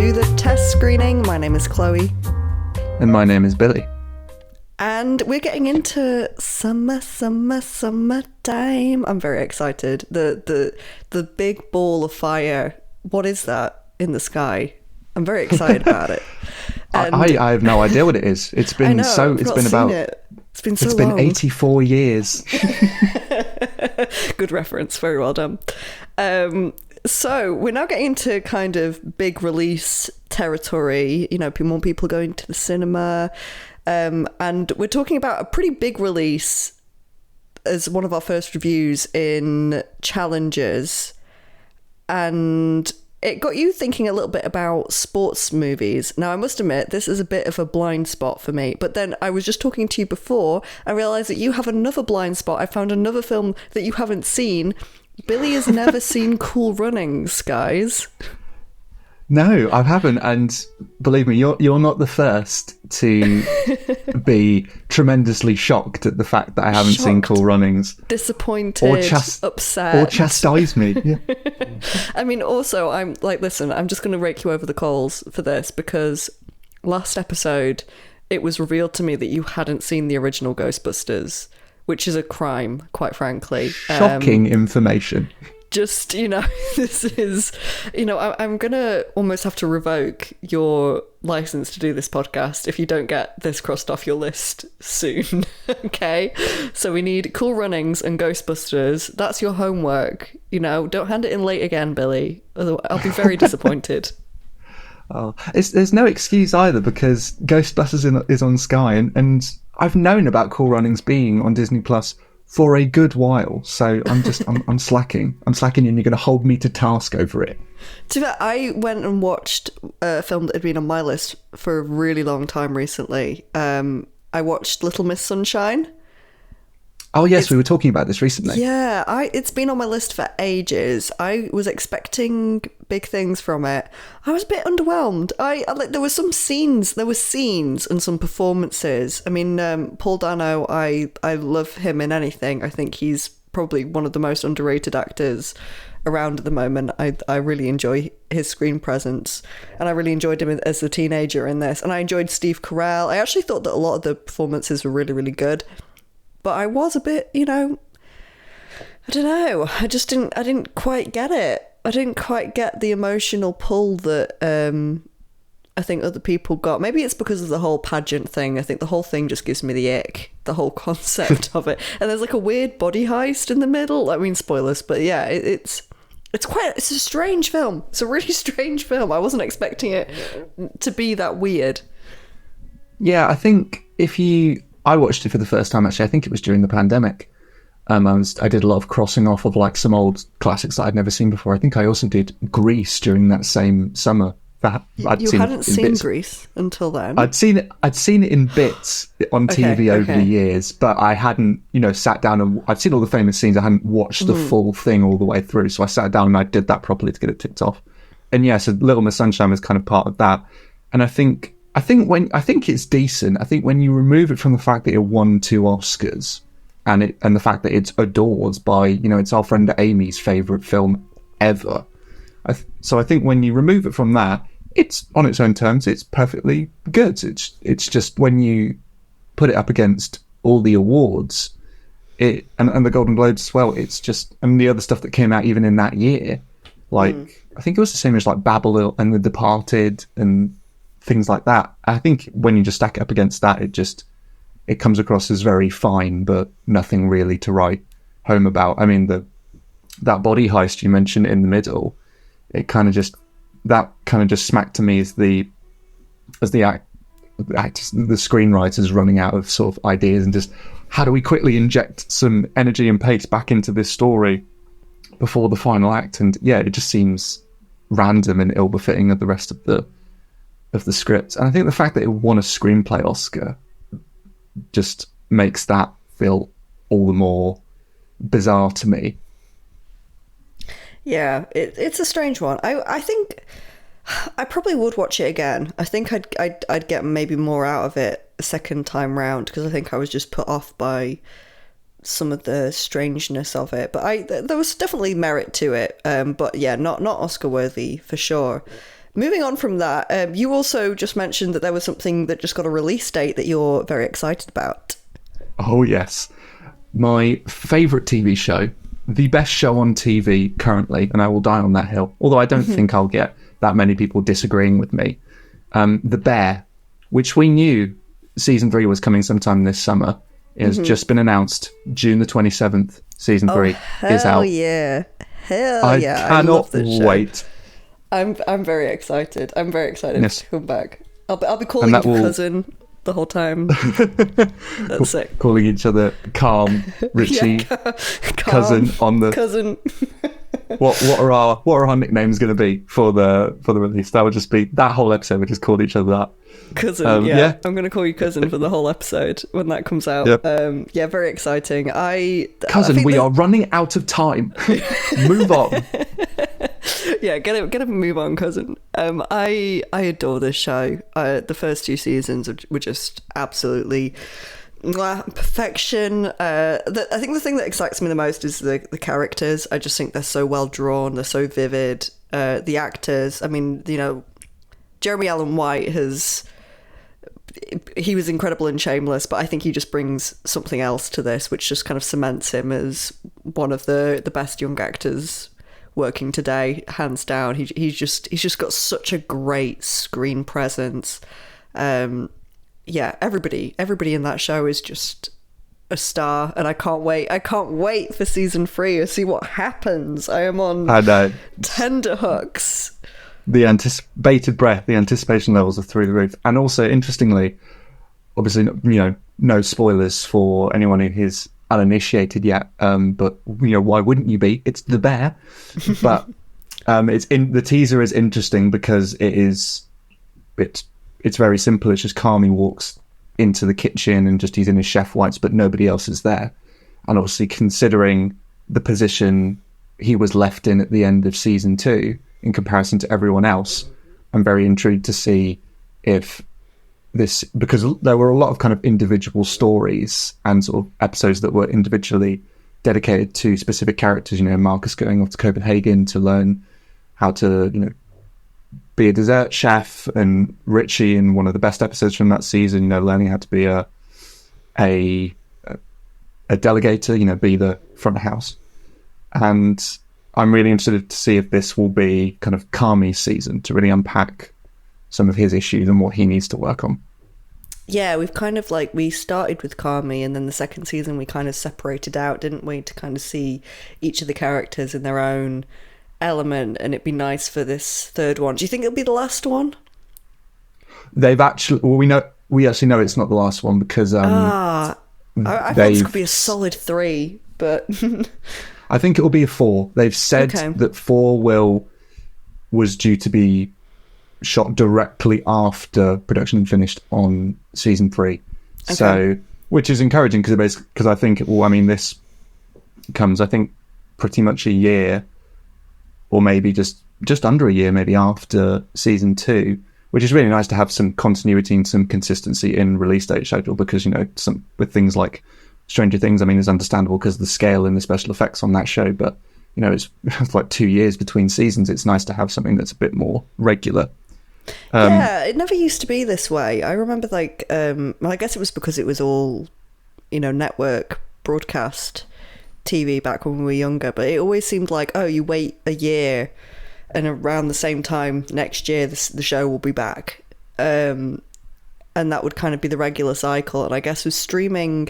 to the test screening. My name is Chloe. And my name is Billy. And we're getting into summertime. I'm very excited. The big ball of fire. What is that in the sky? I'm very excited about it. I have no idea what it is. It's been It's been so long. 84 years. Good reference. Very well done. So we're now getting into kind of big release territory. You know, more people going to the cinema. And we're talking about a pretty big release as one of our first reviews in Challenges. And it got you thinking a little bit about sports movies. Now, I must admit, this is a bit of a blind spot for me. But then I was just talking to you before. I realised that you have another blind spot. I found another film that you haven't seen. Billy has never seen Cool Runnings, guys. No, I haven't. And believe me, you're not the first to be tremendously shocked at the fact that I haven't seen Cool Runnings. Disappointed, upset. Or chastise me. Yeah. I mean, also, I'm like, listen, I'm just going to rake you over the coals for this because last episode, it was revealed to me that you hadn't seen the original Ghostbusters, which is a crime, quite frankly. Shocking information. Just, you know, this is, you know, I'm going to almost have to revoke your license to do this podcast if you don't get this crossed off your list soon, okay? So we need Cool Runnings and Ghostbusters. That's your homework, you know. Don't hand it in late again, Billy. Otherwise, I'll be very disappointed. Oh, there's no excuse either because Ghostbusters is on Sky and I've known about Cool Runnings being on Disney Plus for a good while, so I'm slacking. I'm slacking, and you're going to hold me to task over it. To be fair, I went and watched a film that had been on my list for a really long time recently. I watched Little Miss Sunshine. Oh yes, we were talking about this recently. Yeah, it's been on my list for ages. I was expecting big things from it. I was a bit underwhelmed. I like there were scenes and some performances. I mean, Paul Dano, I love him in anything. I think he's probably one of the most underrated actors around at the moment. I really enjoy his screen presence, and I really enjoyed him as a teenager in this. And I enjoyed Steve Carell. I actually thought that a lot of the performances were really, really good. But I was a bit, you know, I don't know. I didn't quite get it. I didn't quite get the emotional pull that I think other people got. Maybe it's because of the whole pageant thing. I think the whole thing just gives me the ick, the whole concept of it. And there's like a weird body heist in the middle. I mean, spoilers, but yeah, it's a strange film. It's a really strange film. I wasn't expecting it to be that weird. Yeah, I think I watched it for the first time, actually. I think it was during the pandemic. I did a lot of crossing off of like some old classics that I'd never seen before. I think I also did Grease during that same summer. You hadn't seen Grease until then? I'd seen it in bits on TV over the years, but I hadn't, you know, sat down and I'd seen all the famous scenes. I hadn't watched the full thing all the way through. So I sat down and I did that properly to get it ticked off. And yeah, so Little Miss Sunshine was kind of part of that. And I think it's decent. I think when you remove it from the fact that it won 2 Oscars and the fact that it's adored by, you know, it's our friend Amy's favourite film ever. So I think when you remove it from that, it's on its own terms, it's perfectly good. It's just when you put it up against all the awards, and the Golden Globes as well, it's just, and the other stuff that came out even in that year, like I think it was the same as like Babel and The Departed and things like that. I think when you just stack it up against that, it comes across as very fine, but nothing really to write home about. I mean, that body heist you mentioned in the middle, it kind of just smacked to me as the screenwriters running out of sort of ideas and just how do we quickly inject some energy and pace back into this story before the final act. And yeah, it just seems random and ill-befitting of the rest of the script. And I think the fact that it won a screenplay Oscar just makes that feel all the more bizarre to me. Yeah, it's a strange one. I think I probably would watch it again. I think I'd get maybe more out of it a second time round because I think I was just put off by some of the strangeness of it. But there was definitely merit to it. But yeah, not Oscar worthy for sure. Moving on from that, you also just mentioned that there was something that just got a release date that you're very excited about. Oh, yes. My favourite TV show, the best show on TV currently, and I will die on that hill, although I don't think I'll get that many people disagreeing with me. The Bear, which we knew season 3 was coming sometime this summer, has just been announced. June the 27th, season 3 is out. Hell yeah. I cannot wait. I'm very excited. I'm very excited to come back. I'll be calling you cousin the whole time. That's it. Calling each other Calm, Richie, cousin on the cousin. What are our nicknames going to be for the release? That would just be that whole episode. We just called each other that. Cousin, I'm going to call you cousin for the whole episode when that comes out. Yep. Very exciting. Cousin, we are running out of time. Move on. Yeah, get a move on, cousin. I adore this show. The first 2 seasons were just absolutely perfection. I think the thing that excites me the most is the characters. I just think they're so well drawn. They're so vivid. The actors. I mean, Jeremy Allen White he was incredible in Shameless, but I think he just brings something else to this, which just kind of cements him as one of the best young actors working today, hands down. He's just got such a great screen presence. Everybody in that show is just a star, and I can't wait for season 3 to see what happens. I am on tender hooks. The bated breath, the anticipation levels are through the roof. And also, interestingly, obviously, no spoilers for anyone who is uninitiated yet, but why wouldn't you be? It's The Bear. But the teaser is interesting because it's very simple. It's just Carmi walks into the kitchen and he's in his chef whites, but nobody else is there. And obviously, considering the position he was left in at the end of season 2 in comparison to everyone else, I'm very intrigued to see if this, because there were a lot of kind of individual stories and sort of episodes that were individually dedicated to specific characters. Marcus going off to Copenhagen to learn how to be a dessert chef, and Richie in one of the best episodes from that season, learning how to be a delegator, be the front of house. And I'm really interested to see if this will be kind of Carmi's season to really unpack some of his issues and what he needs to work on. Yeah, we've kind of we started with Carmi, and then the second season we kind of separated out, didn't we, to kind of see each of the characters in their own element, and it'd be nice for this third one. Do you think it'll be the last one? We actually know it's not the last one because I thought this could be a solid 3, but I think it will be a 4. They've said that 4 was due to be shot directly after production finished on season 3. Okay. So, which is encouraging because I think this comes, I think, pretty much a year, or maybe just under a year, maybe after season 2, which is really nice to have some continuity and some consistency in release date schedule, because with things like Stranger Things, it's understandable because of the scale and the special effects on that show, but it's like 2 years between seasons. It's nice to have something that's a bit more regular. It never used to be this way. I remember I guess it was because it was all network broadcast TV back when we were younger, but it always seemed like, you wait a year and around the same time next year the show will be back, and that would kind of be the regular cycle. And I guess with streaming,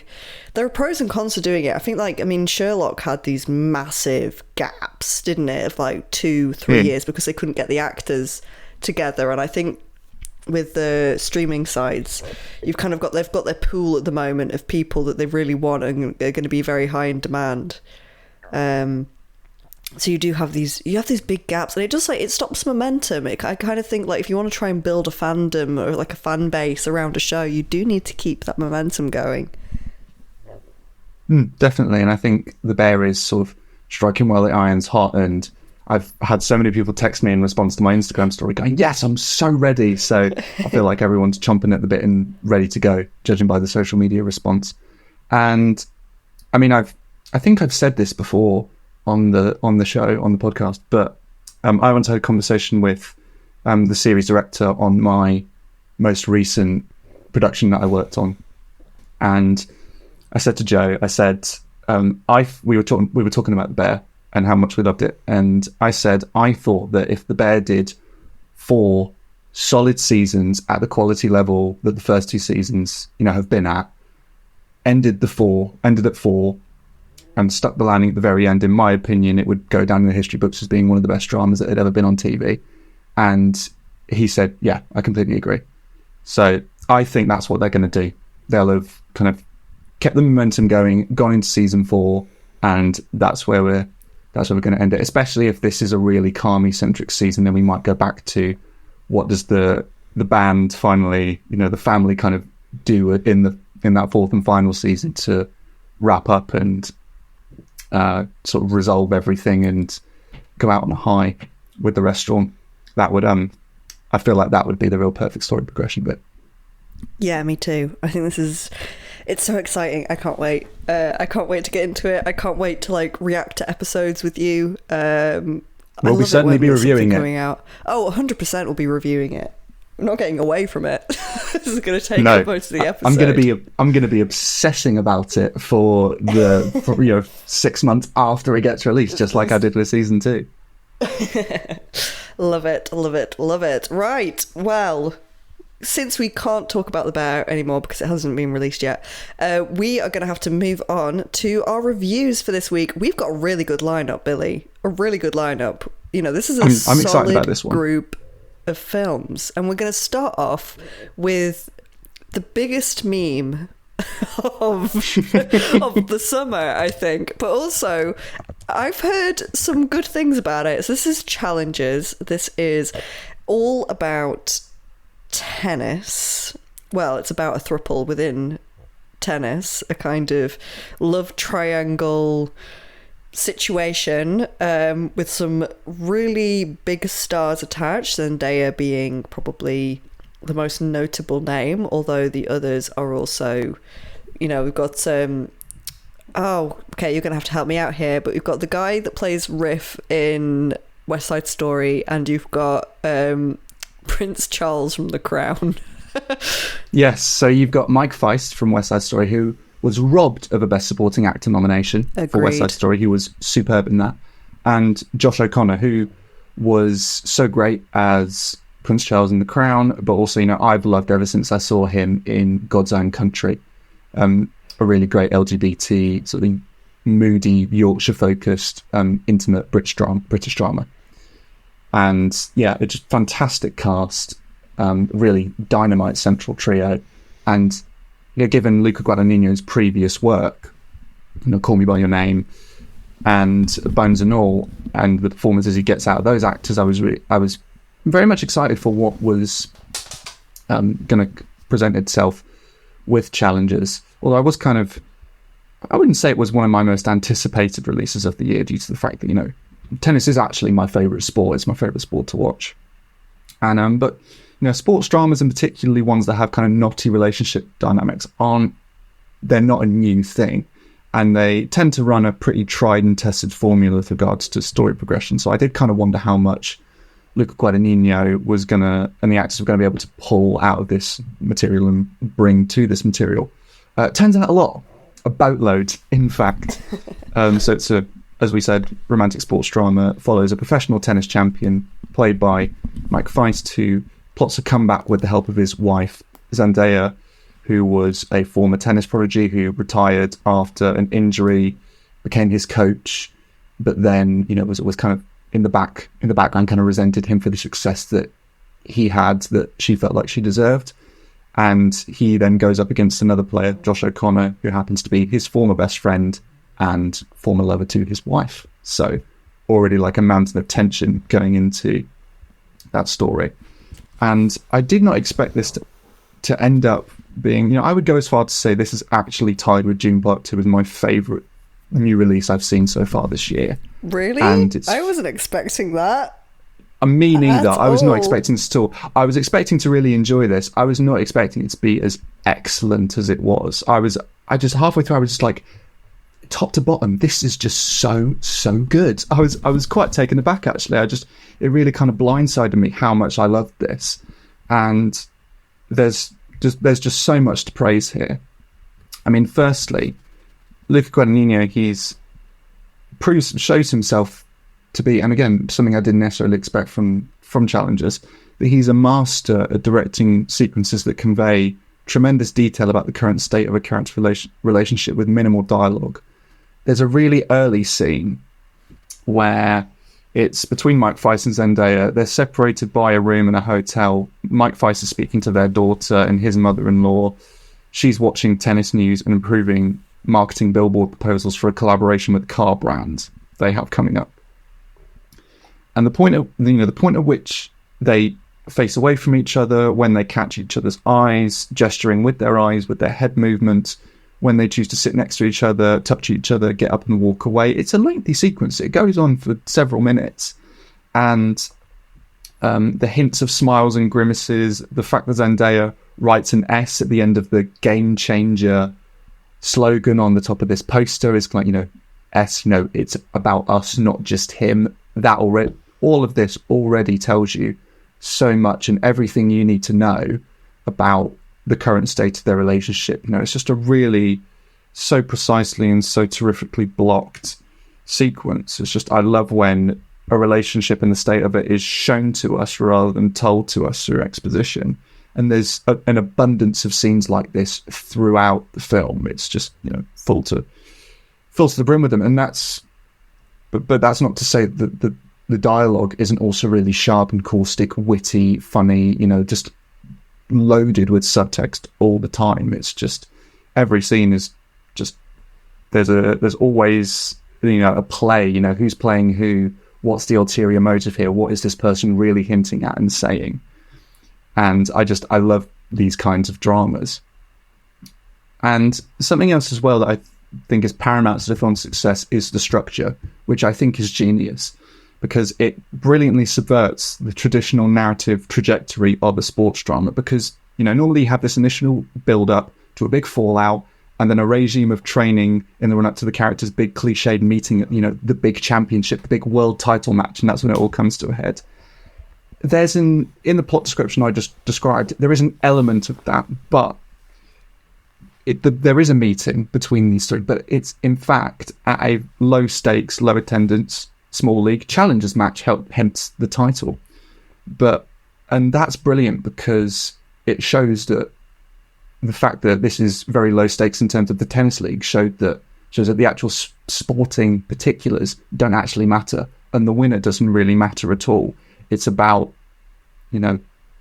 there are pros and cons to doing it. I think Sherlock had these massive gaps, didn't it, of 2-3 years because they couldn't get the actors together. And I think with the streaming sites, they've got their pool at the moment of people that they really want and are going to be very high in demand. So you have these big gaps, and it just it stops momentum. I kind of think if you want to try and build a fandom or a fan base around a show, you do need to keep that momentum going. Definitely, and I think The Bear is sort of striking while the iron's hot, and I've had so many people text me in response to my Instagram story going, yes, I'm so ready. So I feel like everyone's chomping at the bit and ready to go, judging by the social media response. And I think I've said this before on the show, on the podcast, but I once had a conversation with the series director on my most recent production that I worked on. And I said to Joe, I said, we were talking about The Bear and how much we loved it. And I said, I thought that if The Bear did 4 solid seasons at the quality level that the first 2 seasons, have been at, ended at 4, and stuck the landing at the very end, in my opinion, it would go down in the history books as being one of the best dramas that had ever been on TV. And he said, yeah, I completely agree. So I think that's what they're going to do. They'll have kind of kept the momentum going, gone into season 4, and that's where we're going to end it. Especially if this is a really Kami centric season, then we might go back to what does the band finally, the family kind of do in that 4th and final season to wrap up and sort of resolve everything and go out on a high with the restaurant. That would I feel like that would be the real perfect story progression bit. Yeah, me too. I think it's so exciting. I can't wait. I can't wait to get into it. I can't wait to react to episodes with you. We'll certainly be reviewing it. Coming out. Oh, 100% we'll be reviewing it. I'm not getting away from it. This is going to take up most of the episode. I'm going to be obsessing about it for 6 months after it gets released, just like I did with season 2. Love it, love it, love it. Right, well, since we can't talk about The Bear anymore because it hasn't been released yet, we are going to have to move on to our reviews for this week. We've got a really good lineup, Billy. A really good lineup. This is a I'm excited about this one. Group of films, and we're going to start off with the biggest meme of the summer, I think, but also I've heard some good things about it. So this is Challenges. This is all about tennis. Well, it's about a throuple within tennis, a kind of love triangle situation with some really big stars attached, Zendaya being probably the most notable name, although the others are also, we've got okay, you're gonna have to help me out here, but we've got the guy that plays Riff in West Side Story, and you've got Prince Charles from The Crown. Yes, so you've got Mike Feist from West Side Story, who was robbed of a Best Supporting Actor nomination. Agreed. For West Side Story. He was superb in that. And Josh O'Connor, who was so great as Prince Charles in The Crown, but also, I've loved ever since I saw him in God's Own Country. A really great LGBT, sort of moody, Yorkshire-focused, intimate British drama. And yeah, it's just fantastic cast, really dynamite central trio. And given Luca Guadagnino's previous work, Call Me By Your Name and Bones and All, and the performances he gets out of those actors, I was very much excited for what was going to present itself with Challenges. Although I was I wouldn't say it was one of my most anticipated releases of the year, due to the fact that, tennis is actually my favourite sport. It's my favourite sport to watch. And but sports dramas, and particularly ones that have kind of knotty relationship dynamics, they're not a new thing, and they tend to run a pretty tried and tested formula with regards to story progression. So I did kind of wonder how much Luca Guadagnino and the actors were going to be able to pull out of this material and bring to this material. Turns out a boatload, in fact. So it's as we said, romantic sports drama, follows a professional tennis champion played by Mike Feist, who plots a comeback with the help of his wife, Zendaya, who was a former tennis prodigy who retired after an injury, became his coach, but then, was kind of in the background, kind of resented him for the success that he had, that she felt like she deserved. And he then goes up against another player, Josh O'Connor, who happens to be his former best friend and former lover to his wife. So already like a mountain of tension going into that story. And I did not expect this to end up being, I would go as far to say this is actually tied with June Park 2 as my favourite new release I've seen so far this year. Really? And I wasn't expecting that. Me neither. I was not expecting this at all. I was expecting to really enjoy this. I was not expecting it to be as excellent as it was. I just halfway through, I was just like, top to bottom, this is just so good. I was quite taken aback, actually. It really kind of blindsided me how much I loved this. And there's just so much to praise here. I mean, firstly, Luca Guadagnino, shows himself to be, and again, something I didn't necessarily expect from challengers, that he's a master at directing sequences that convey tremendous detail about the current state of a character relationship with minimal dialogue. There's a really early scene where it's between Mike Fice and Zendaya. They're separated by a room in a hotel. Mike Fice is speaking to their daughter and his mother-in-law. She's watching tennis news and improving marketing billboard proposals for a collaboration with car brands they have coming up. And the point at which they face away from each other, when they catch each other's eyes, gesturing with their eyes, with their head movements, when they choose to sit next to each other, touch each other, get up and walk away. It's a lengthy sequence. It goes on for several minutes. And the hints of smiles and grimaces, the fact that Zendaya writes an S at the end of the game changer slogan on the top of this poster is like, S, it's about us, not just him. All of this already tells you so much and everything you need to know about the current state of their relationship. It's just a really so precisely and so terrifically blocked sequence. It's just, I love when a relationship and the state of it is shown to us rather than told to us through exposition. And there's an abundance of scenes like this throughout the film. It's just, full to the brim with them. And but that's not to say that the dialogue isn't also really sharp and caustic, witty, funny, just loaded with subtext all the time. It's just, every scene is just, there's always, a play, who's playing who, what's the ulterior motive here, what is this person really hinting at and saying. And I love these kinds of dramas. And something else as well that I think is paramount to the film's success is the structure, which I think is genius, because it brilliantly subverts the traditional narrative trajectory of a sports drama. Because, normally you have this initial build-up to a big fallout, and then a regime of training in the run-up to the character's big cliched meeting at, the big championship, the big world title match, and that's when it all comes to a head. There's in the plot description I just described, there is an element of that, but there is a meeting between these three, but it's in fact at a low stakes, low attendance, small league challengers match, hence the title. And that's brilliant because it shows that the fact that this is very low stakes in terms of the tennis league shows that the actual sporting particulars don't actually matter, and the winner doesn't really matter at all. It's about,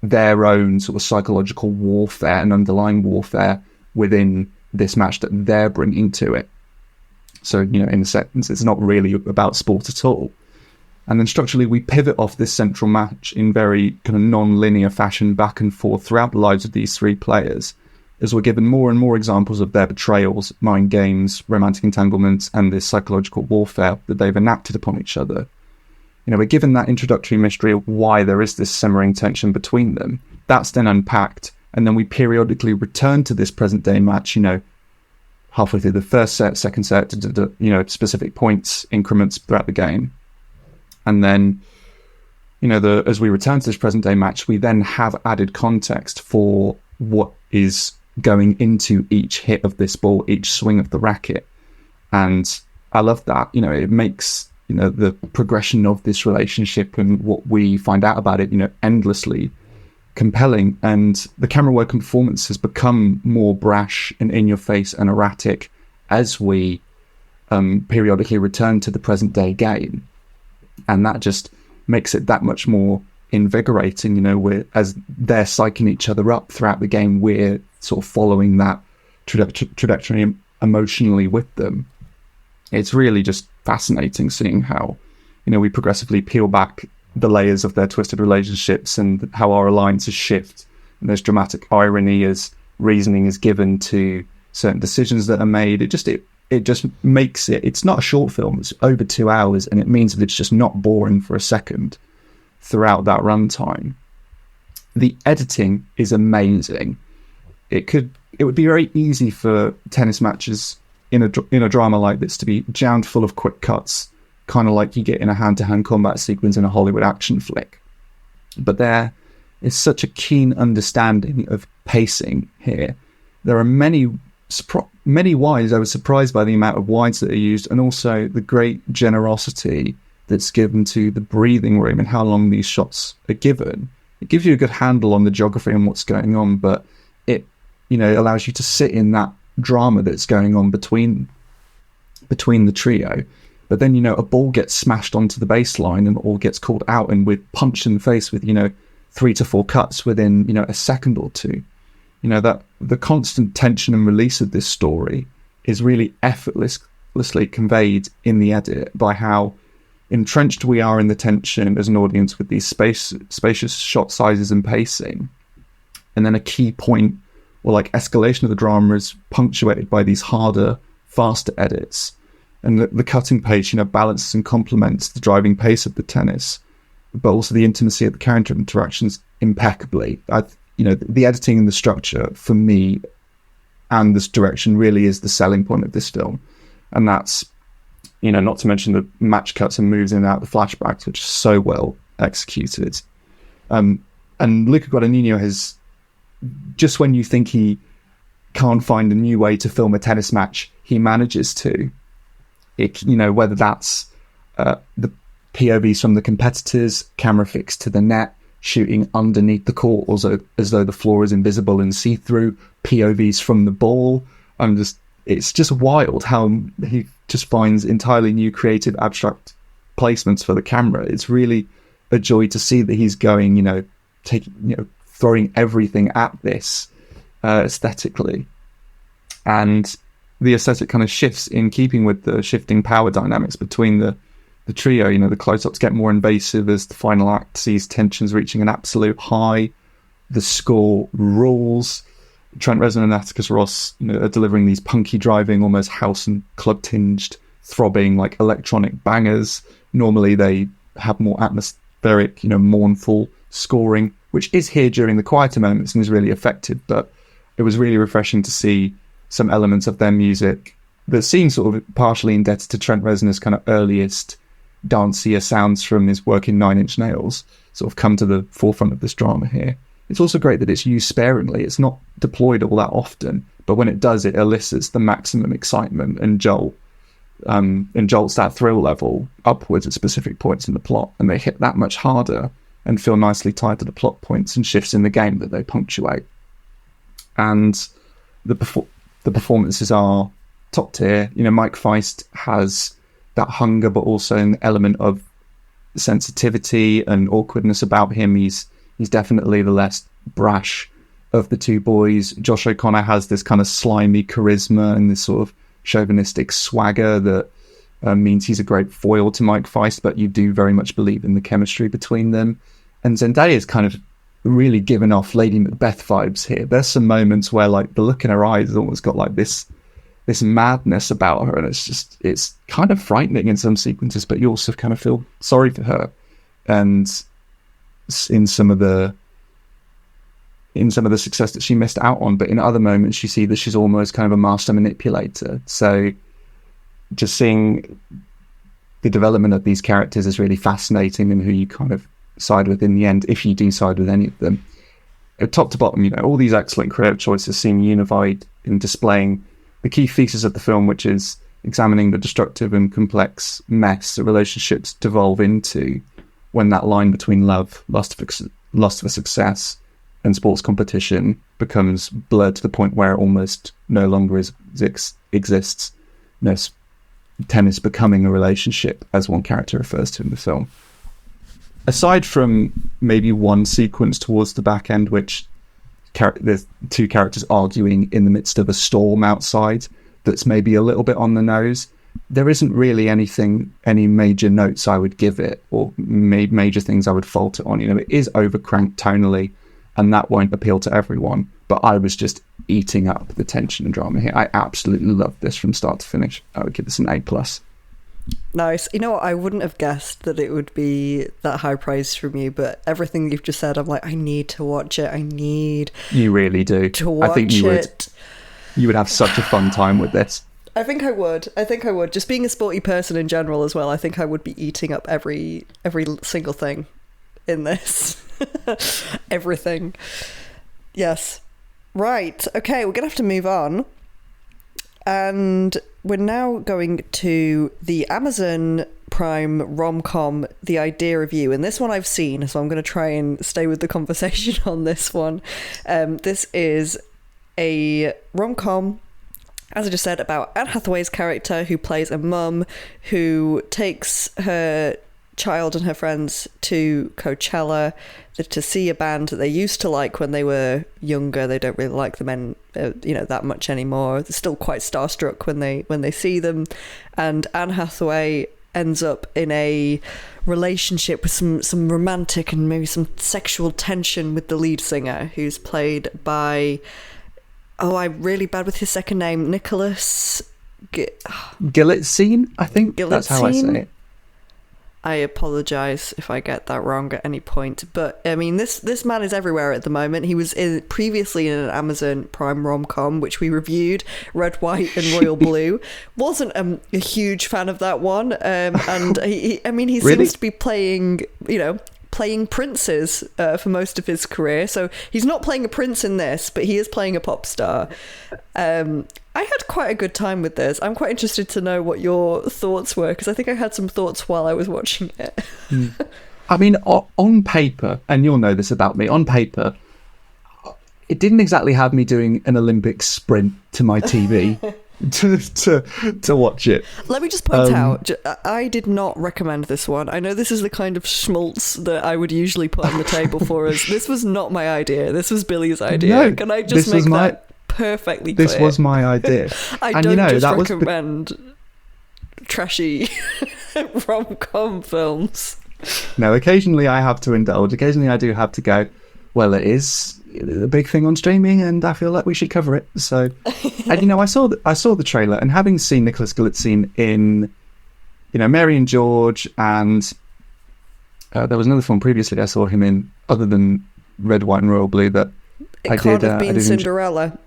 their own sort of psychological warfare and underlying warfare within this match that they're bringing to it. So, in a sense, it's not really about sport at all. And then structurally, we pivot off this central match in very kind of non-linear fashion back and forth throughout the lives of these three players, as we're given more and more examples of their betrayals, mind games, romantic entanglements, and this psychological warfare that they've enacted upon each other. We're given that introductory mystery of why there is this simmering tension between them. That's then unpacked, and then we periodically return to this present-day match, halfway through the first set, second set, specific points, increments throughout the game. And then, as we return to this present-day match, we then have added context for what is going into each hit of this ball, each swing of the racket. And I love that. It makes the progression of this relationship and what we find out about it, endlessly compelling. And the camera work and performance has become more brash and in your face and erratic as we periodically return to the present day game. And that just makes it that much more invigorating. As they're psyching each other up throughout the game, we're sort of following that trajectory emotionally with them. It's really just fascinating seeing how, we progressively peel back the layers of their twisted relationships and how our alliances shift. And there's dramatic irony as reasoning is given to certain decisions that are made. It just makes it's not a short film. It's over 2 hours, and it means that it's just not boring for a second throughout that runtime. The editing is amazing. It would be very easy for tennis matches in a drama like this to be jammed full of quick cuts, kind of like you get in a hand-to-hand combat sequence in a Hollywood action flick. But there is such a keen understanding of pacing here. There are many wides. I was surprised by the amount of wides that are used, and also the great generosity that's given to the breathing room and how long these shots are given. It gives you a good handle on the geography and what's going on, but it, allows you to sit in that drama that's going on between the trio. But then, a ball gets smashed onto the baseline and all gets called out, and we're punched in the face with, 3 to 4 cuts within, a second or two. That the constant tension and release of this story is really effortlessly conveyed in the edit by how entrenched we are in the tension as an audience with these spacious shot sizes and pacing. And then a key point or like escalation of the drama is punctuated by these harder, faster edits. And the cutting pace, balances and complements the driving pace of the tennis, but also the intimacy of the character interactions impeccably. The editing and the structure, for me, and this direction really is the selling point of this film. And that's, not to mention the match cuts and moves in and out of the flashbacks, which are so well executed. And Luca Guadagnino has, just when you think he can't find a new way to film a tennis match, he manages to. Whether that's the POVs from the competitors, camera fixed to the net, shooting underneath the court as though the floor is invisible and see-through, POVs from the ball. It's just wild how he just finds entirely new creative abstract placements for the camera. It's really a joy to see that he's going, throwing everything at this aesthetically. And the aesthetic kind of shifts in keeping with the shifting power dynamics between the trio. The close-ups get more invasive as the final act sees tensions reaching an absolute high. The score rules. Trent Reznor and Atticus Ross, are delivering these punky driving, almost house and club tinged, throbbing like electronic bangers. Normally they have more atmospheric, mournful scoring, which is here during the quieter moments and is really effective. But it was really refreshing to see some elements of their music that seem sort of partially indebted to Trent Reznor's kind of earliest dancier sounds from his work in Nine Inch Nails sort of come to the forefront of this drama here. It's also great that it's used sparingly. It's not deployed all that often, but when it does, it elicits the maximum excitement and jolts that thrill level upwards at specific points in the plot, and they hit that much harder and feel nicely tied to the plot points and shifts in the game that they punctuate. And the performances are top tier. Mike Feist has that hunger, but also an element of sensitivity and awkwardness about him. He's definitely the less brash of the two boys. Josh O'Connor has this kind of slimy charisma and this sort of chauvinistic swagger that means he's a great foil to Mike Feist, but you do very much believe in the chemistry between them. And Zendaya's kind of really given off Lady Macbeth vibes here. There's some moments where like the look in her eyes has almost got like this madness about her, and it's kind of frightening in some sequences, but you also kind of feel sorry for her. And in some of the success that she missed out on, but in other moments you see that she's almost kind of a master manipulator. So just seeing the development of these characters is really fascinating, and who you kind of side with in the end, if you do side with any of them. Top to bottom, all these excellent creative choices seem unified in displaying the key thesis of the film, which is examining the destructive and complex mess that relationships devolve into when that line between love, lust for success, and sports competition becomes blurred to the point where it almost no longer exists. Tennis becoming a relationship, as one character refers to in the film. Aside from maybe one sequence towards the back end, which there's two characters arguing in the midst of a storm outside, that's maybe a little bit on the nose, there isn't really any major notes I would give it, or major things I would fault it on. It is overcranked tonally, and that won't appeal to everyone, but I was just eating up the tension and drama here. I absolutely loved this from start to finish. I would give this an A+. Nice. What? I wouldn't have guessed that it would be that high praise from you, but everything you've just said, I'm like, I need to watch it. You really do. To watch I think you would have such a fun time with this. I think I would. Just being a sporty person in general as well, I think I would be eating up every single thing in this. Everything. Yes. Right. Okay, we're going to have to move on. And we're now going to the Amazon Prime rom-com, The Idea of You. And this one I've seen, so I'm going to try and stay with the conversation on this one. This is a rom-com, as I just said, about Anne Hathaway's character, who plays a mum who takes her child and her friends to Coachella to see a band that they used to like when they were younger. They don't really like them that much anymore. They're still quite starstruck when they see them. And Anne Hathaway ends up in a relationship with some romantic and maybe some sexual tension with the lead singer, who's played by, I'm really bad with his second name, Nicholas Gilitzine, I think. That's how I say it. I apologise if I get that wrong at any point. But, I mean, this man is everywhere at the moment. He was previously in an Amazon Prime rom-com, which we reviewed, Red, White and Royal Blue. Wasn't a huge fan of that one. And he really? Seems to be playing princes for most of his career. So he's not playing a prince in this, but he is playing a pop star. I had quite a good time with this. I'm quite interested to know what your thoughts were, because I think I had some thoughts while I was watching it. I mean, on paper, and you'll know this about me, on paper, it didn't exactly have me doing an Olympic sprint to my TV to watch it. Let me just point out, I did not recommend this one. I know this is the kind of schmaltz that I would usually put on the table for us. This was not my idea. This was Billy's idea. No, can I just make that perfectly clear? This was my idea. I don't just recommend trashy rom-com films. No, occasionally I have to indulge. Occasionally I do have to go, well, it is a big thing on streaming and I feel like we should cover it. So, and I saw the trailer, and having seen Nicholas Galitzine in, Mary and George, and there was another film previously I saw him in, other than Red, White and Royal Blue, that it can't have been Cinderella.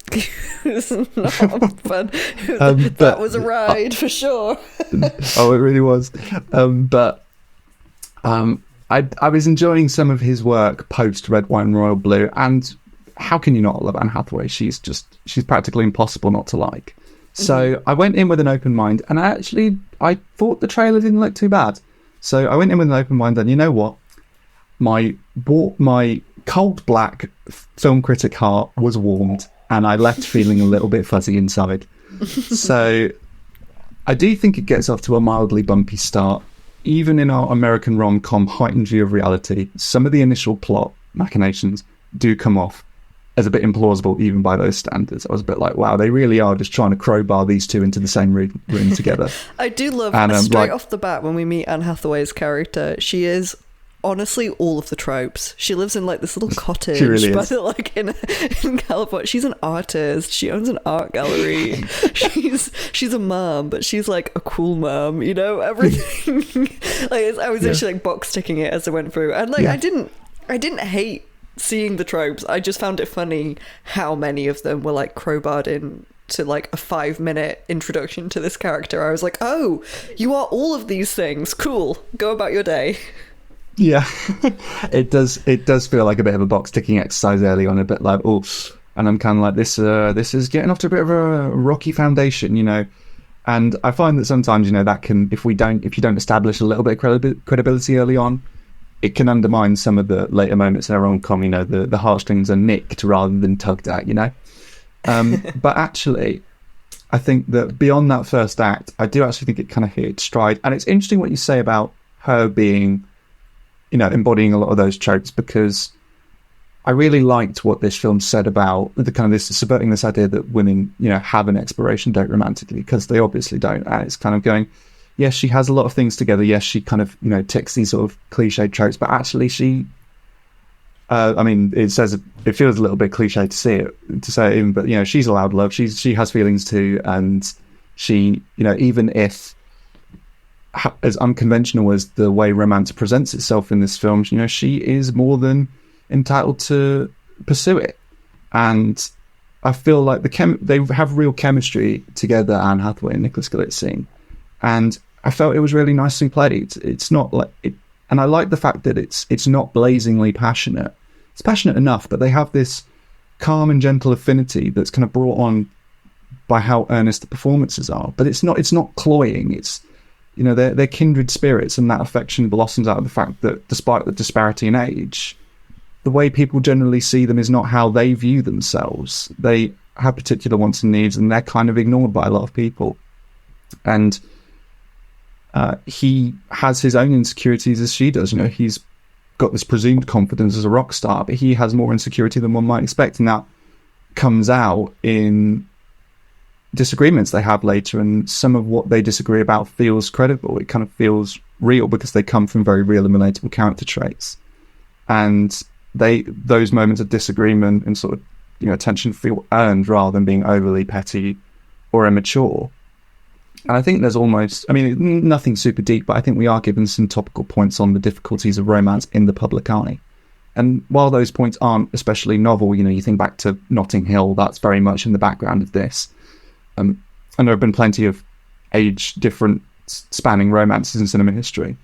It's not fun. That was a ride for sure. Oh, it really was. I was enjoying some of his work post Red, White and Royal Blue, and how can you not love Anne Hathaway? She's practically impossible not to like. So I went in with an open mind, and I thought the trailer didn't look too bad. So I went in with an open mind, and you know what? My cold black film critic heart was warmed, and I left feeling a little bit fuzzy inside. So I do think it gets off to a mildly bumpy start. Even in our American rom-com heightened view of reality, some of the initial plot machinations do come off as a bit implausible, even by those standards. I was a bit like, wow, they really are just trying to crowbar these two into the same room together. I do love, straight off the bat, when we meet Anne Hathaway's character, she is honestly all of the tropes. She lives in this little cottage, she really but in California. She's an artist. She owns an art gallery. she's a mom, but she's a cool mom. Everything. I was actually box ticking it as I went through, and I didn't hate seeing the tropes. I just found it funny how many of them were crowbarred in to a 5-minute introduction to this character. I was like, oh, you are all of these things. Cool. Go about your day. Yeah, it does feel like a bit of a box ticking exercise early on, a bit and I'm kind of like, this is getting off to a bit of a rocky foundation, and I find that sometimes, that can, if you don't establish a little bit of credibility early on, it can undermine some of the later moments in a rom-com. The heartstrings are nicked rather than tugged at, but actually I think that beyond that first act, I do actually think it kind of hit its stride. And it's interesting what you say about her being, embodying a lot of those tropes, because I really liked what this film said about the kind of this subverting this idea that women, have an exploration date romantically, because they obviously don't. And it's kind of going, yes, she has a lot of things together. Yes, she kind of, ticks these sort of cliched tropes, but actually she, it feels a little bit cliche to say it even, but, she's allowed love. She has feelings too. And she, even if, as unconventional as the way romance presents itself in this film, she is more than entitled to pursue it. And I feel like they have real chemistry together, Anne Hathaway and Nicholas Gillett scene, and I felt it was really nicely played. It's not like it, and I like the fact that it's not blazingly passionate. It's passionate enough, but they have this calm and gentle affinity that's kind of brought on by how earnest the performances are. But it's not cloying. It's, you know, they're kindred spirits, and that affection blossoms out of the fact that despite the disparity in age, the way people generally see them is not how they view themselves. They have particular wants and needs, and they're kind of ignored by a lot of people. And he has his own insecurities as she does. You know, he's got this presumed confidence as a rock star, but he has more insecurity than one might expect, and that comes out in disagreements they have later, and some of what they disagree about feels credible. It kind of feels real because they come from very real and relatable character traits, and those moments of disagreement and sort of, you know, tension feel earned rather than being overly petty or immature. And I think there's almost, I mean, nothing super deep, but I think we are given some topical points on the difficulties of romance in the public eye. And while those points aren't especially novel, you know, you think back to Notting Hill, that's very much in the background of this. And there have been plenty of age different spanning romances in cinema history.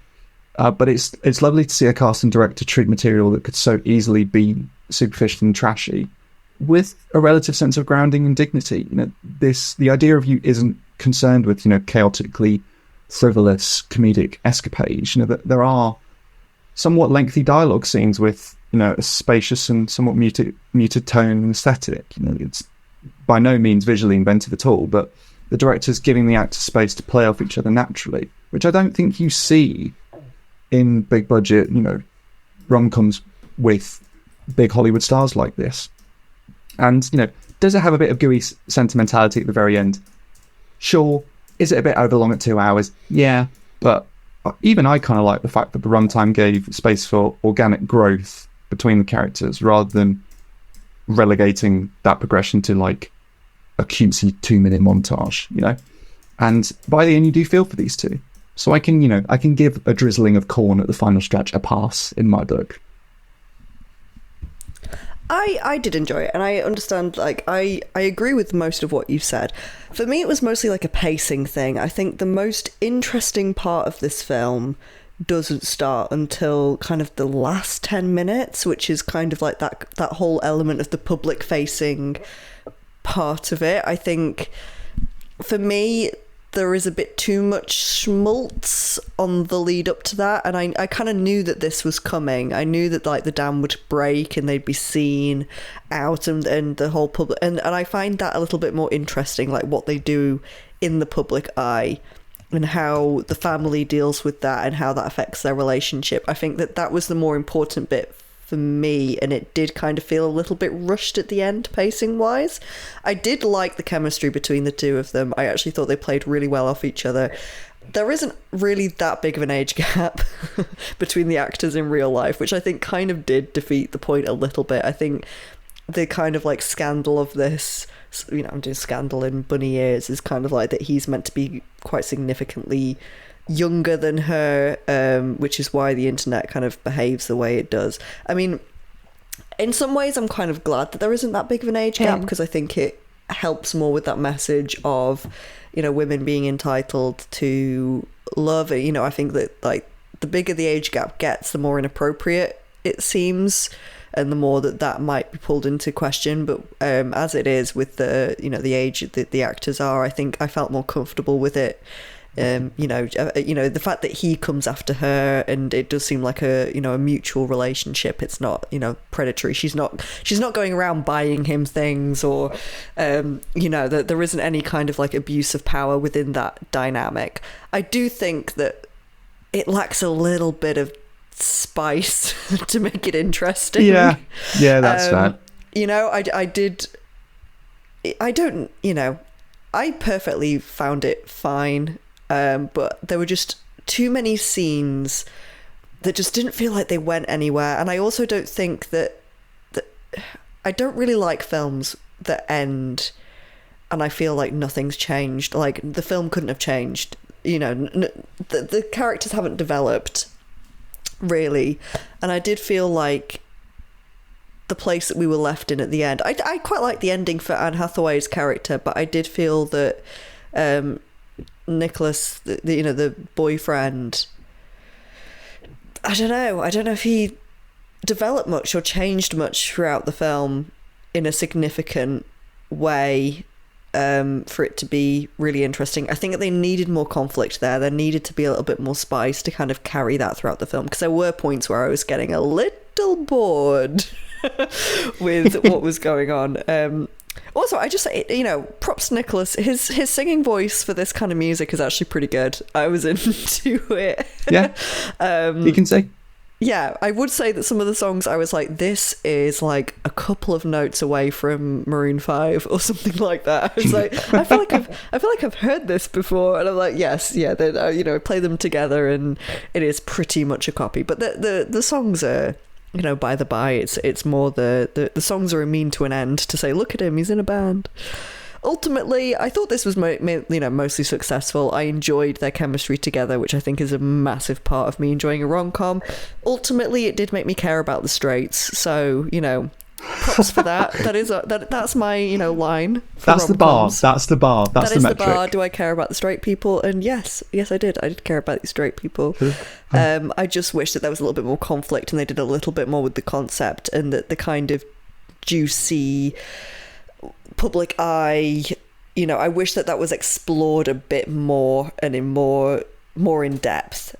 But it's lovely to see a cast and director treat material that could so easily be superficial and trashy with a relative sense of grounding and dignity. You know, the idea of you isn't concerned with, you know, chaotically frivolous comedic escapades. You know, that there are somewhat lengthy dialogue scenes with, you know, a spacious and somewhat muted tone and aesthetic. You know, it's by no means visually inventive at all, but the director's giving the actors space to play off each other naturally, which I don't think you see in big budget, you know, rom-coms with big Hollywood stars like this. And, you know, does it have a bit of gooey sentimentality at the very end? Sure. Is it a bit overlong at 2 hours? Yeah. But even I kind of like the fact that the runtime gave space for organic growth between the characters rather than relegating that progression to like a cutesy 2-minute montage, you know? And by the end, you do feel for these two. So I can give a drizzling of corn at the final stretch a pass in my book. I did enjoy it, and I understand, like, I agree with most of what you said. For me, it was mostly like a pacing thing. I think the most interesting part of this film doesn't start until kind of the last 10 minutes, which is kind of like that whole element of the public-facing part of it. I think, for me, there is a bit too much schmaltz on the lead up to that, and I kind of knew that this was coming. I knew that, like, the dam would break and they'd be seen out, and the whole public, and I find that a little bit more interesting, like what they do in the public eye and how the family deals with that and how that affects their relationship. I think that was the more important bit for me, and it did kind of feel a little bit rushed at the end, pacing wise. I did like the chemistry between the two of them. I actually thought they played really well off each other. There isn't really that big of an age gap between the actors in real life, which I think kind of did defeat the point a little bit. I think the kind of like scandal of this, you know, I'm doing scandal in bunny ears, is kind of like that he's meant to be quite significantly younger than her, which is why the internet kind of behaves the way it does. I mean, in some ways I'm kind of glad that there isn't that big of an age gap, because I think it helps more with that message of, you know, women being entitled to love. You know, I think that, like, the bigger the age gap gets, the more inappropriate it seems, and the more that might be pulled into question. But as it is with the, you know, the age that the actors are, I think I felt more comfortable with it. You know, the fact that he comes after her, and it does seem like a, you know, a mutual relationship. It's not, you know, predatory. She's not going around buying him things, or, you know, that there isn't any kind of like abuse of power within that dynamic. I do think that it lacks a little bit of spice to make it interesting. Yeah, that's fair. You know, I don't, you know, I perfectly found it fine. But there were just too many scenes that just didn't feel like they went anywhere. And I also don't think that I don't really like films that end and I feel like nothing's changed. Like, the film couldn't have changed. You know, the characters haven't developed, really. And I did feel like the place that we were left in at the end. I quite like the ending for Anne Hathaway's character, but I did feel that Nicholas, the boyfriend, I don't know if he developed much or changed much throughout the film in a significant way for it to be really interesting. I think that they needed more conflict there. There needed to be a little bit more spice to kind of carry that throughout the film, because there were points where I was getting a little bored with what was going on. Also, I just say, props to Nicholas. His singing voice for this kind of music is actually pretty good. I was into it. Yeah, you can say. Yeah, I would say that some of the songs I was like, this is like a couple of notes away from Maroon 5 or something like that. I was like, I feel like I've heard this before, and I'm like, yes, yeah, play them together, and it is pretty much a copy. But the songs are, by the by, it's more the songs are a mean to an end to say, look at him, he's in a band. Ultimately, I thought this was mostly successful. I enjoyed their chemistry together, which I think is a massive part of me enjoying a rom-com. Ultimately, it did make me care about the straights, so props for that. That's my line for that's the bar. That's the bar. That's the metric. The bar. Do I care about the straight people? And yes, I did care about the straight people. I just wish that there was a little bit more conflict, and they did a little bit more with the concept, and that the kind of juicy public eye, I wish that was explored a bit more and in more in depth,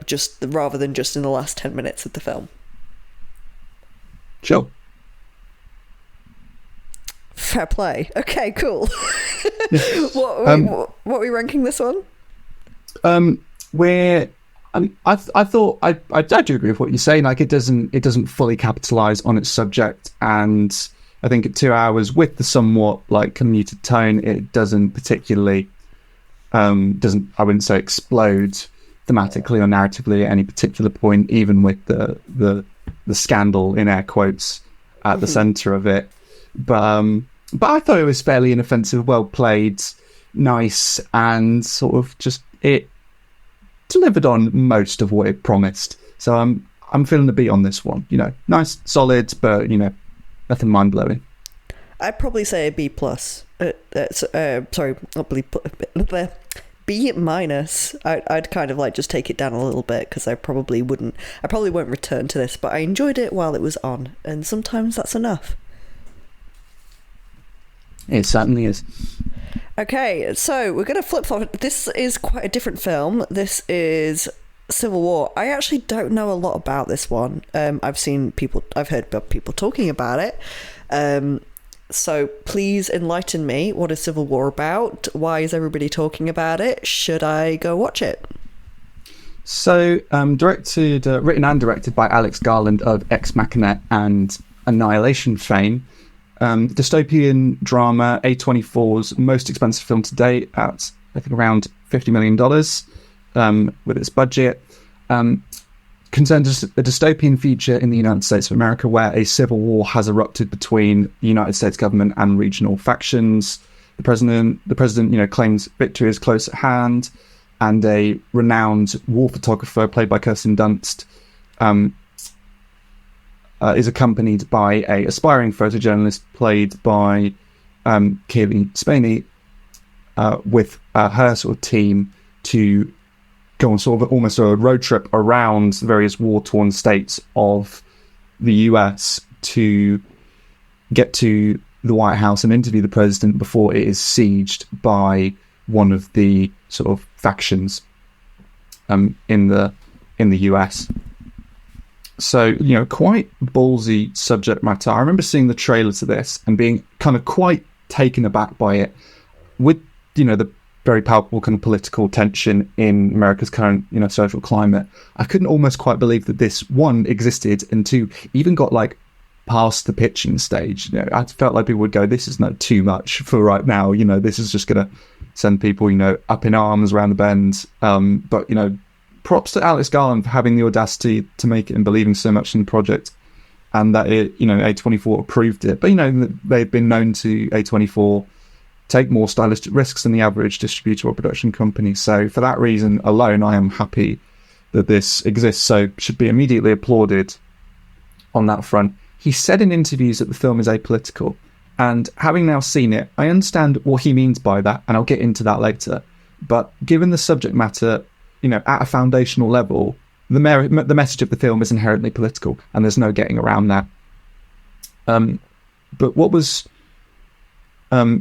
just rather than just in the last 10 minutes of the film. Sure. Fair play. Okay, cool. What are we ranking this one? I thought I do agree with what you're saying. Like, it doesn't fully capitalize on its subject, and I think at 2 hours, with the somewhat like commuted tone, it doesn't particularly I wouldn't say explode thematically or narratively at any particular point, even with the scandal in air quotes at the center of it. But I thought it was fairly inoffensive, well played, nice, and sort of just it delivered on most of what it promised. So I'm feeling the beat on this one. Nice, solid, but nothing mind-blowing. I'd probably say a B+. Sorry, not B-. I'd kind of like just take it down a little bit, because I probably won't return to this, but I enjoyed it while it was on, and sometimes that's enough. It certainly is. Okay, so we're going to flip-flop. This is quite a different film. This is Civil War. I actually don't know a lot about this one. I've heard about people talking about it. So please enlighten me. What is Civil War about? Why is everybody talking about it? Should I go watch it? So, written and directed by Alex Garland of Ex Machina and Annihilation fame. Dystopian drama, A24's most expensive film to date, at I think around $50 million with its budget. Concerns a dystopian future in the United States of America where a civil war has erupted between the United States government and regional factions. The president, claims victory is close at hand, and a renowned war photographer played by Kirsten Dunst is accompanied by a aspiring photojournalist played by Keely Spaney with her sort of team to go on sort of almost a road trip around the various war-torn states of the US to get to the White House and interview the president before it is sieged by one of the sort of factions in the US. So, quite ballsy subject matter. I remember seeing the trailer to this and being kind of quite taken aback by it, with, the very palpable kind of political tension in America's current, social climate. I couldn't almost quite believe that this, one, existed, and two, even got past the pitching stage. I felt like people would go, this is not too much for right now. This is just going to send people, up in arms around the bend. But, props to Alex Garland for having the audacity to make it and believing so much in the project, and that it, A24 approved it. But they've been known to A24 take more stylistic risks than the average distributor or production company. So for that reason alone, I am happy that this exists. So should be immediately applauded on that front. he said in interviews that the film is apolitical. And having now seen it, I understand what he means by that, and I'll get into that later. But given the subject matter, at a foundational level, the message of the film is inherently political, and there's no getting around that. But what was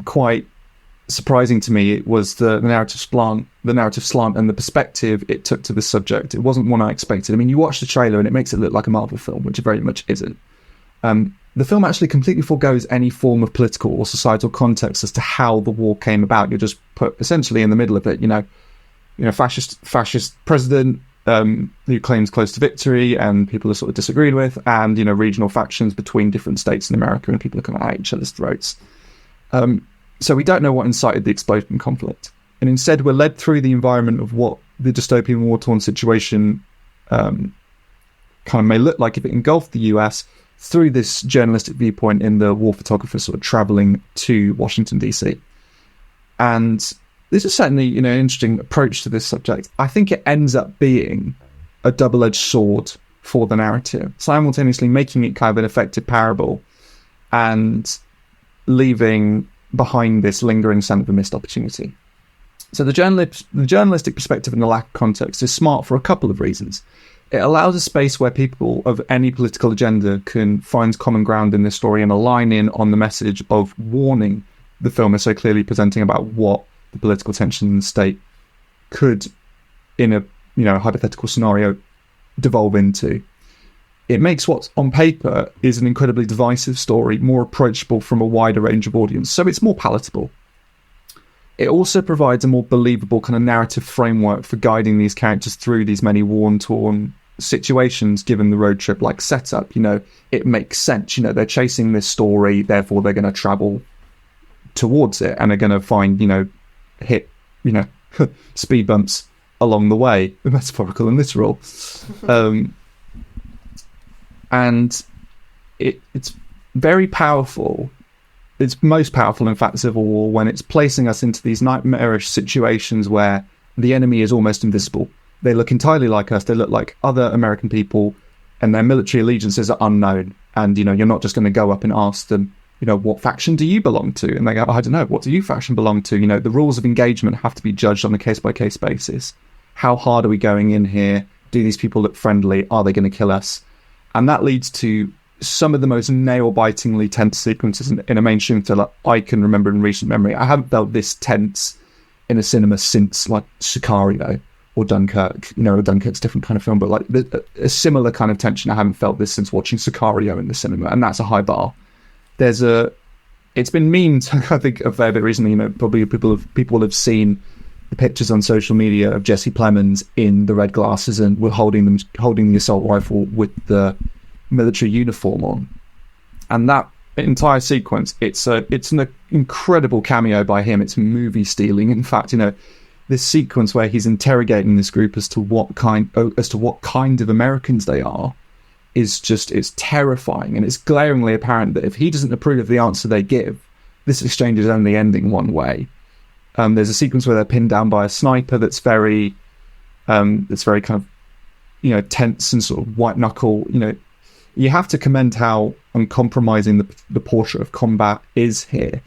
quite surprising to me was the narrative slant and the perspective it took to the subject. It wasn't one I expected. I mean, you watch the trailer and it makes it look like a Marvel film, which it very much isn't. The film actually completely forgoes any form of political or societal context as to how the war came about. You're just put essentially in the middle of it. Fascist president who claims close to victory, and people are sort of disagreed with, and regional factions between different states in America, and people are kind of at each other's throats. So we don't know what incited the explosion and conflict, and instead we're led through the environment of what the dystopian war-torn situation kind of may look like if it engulfed the US, through this journalistic viewpoint in the war photographer sort of travelling to Washington, D.C. And this is certainly, an interesting approach to this subject. I think it ends up being a double-edged sword for the narrative, simultaneously making it kind of an effective parable and leaving behind this lingering sense of a missed opportunity. So the journalistic perspective and the lack of context is smart for a couple of reasons. It allows a space where people of any political agenda can find common ground in this story and align in on the message of warning the film is so clearly presenting about what the political tension in the state could, in a hypothetical scenario, devolve into. It makes what on paper is an incredibly divisive story more approachable from a wider range of audience, so it's more palatable. It also provides a more believable kind of narrative framework for guiding these characters through these many war-torn situations, given the road trip-like setup. It makes sense. They're chasing this story, therefore they're going to travel towards it, and are going to find, hit, speed bumps along the way, metaphorical and literal. And it's very powerful. It's most powerful in fact, Civil War, when it's placing us into these nightmarish situations where the enemy is almost invisible. They look entirely like us. They look like other American people, and their military allegiances are unknown. And, you're not just going to go up and ask them, what faction do you belong to? And they go, I don't know, what do you faction belong to? The rules of engagement have to be judged on a case-by-case basis. How hard are we going in here? Do these people look friendly? Are they going to kill us? And that leads to some of the most nail-bitingly tense sequences in a mainstream thriller I can remember in recent memory. I haven't felt this tense in a cinema since, like, Sicario or Dunkirk. Dunkirk's a different kind of film, but, like, a similar kind of tension. I haven't felt this since watching Sicario in the cinema, and that's a high bar. It's been memed, I think, a fair bit recently. Probably people have seen the pictures on social media of Jesse Plemons in the red glasses and we're holding the assault rifle with the military uniform on, and that entire sequence, it's an incredible cameo by him. It's movie stealing. In fact, this sequence where he's interrogating this group as to what kind of Americans they are it's terrifying, and it's glaringly apparent that if he doesn't approve of the answer they give, this exchange is only ending one way. There's a sequence where they're pinned down by a sniper that's very kind of tense and sort of white knuckle. You have to commend how uncompromising the portrait of combat is here.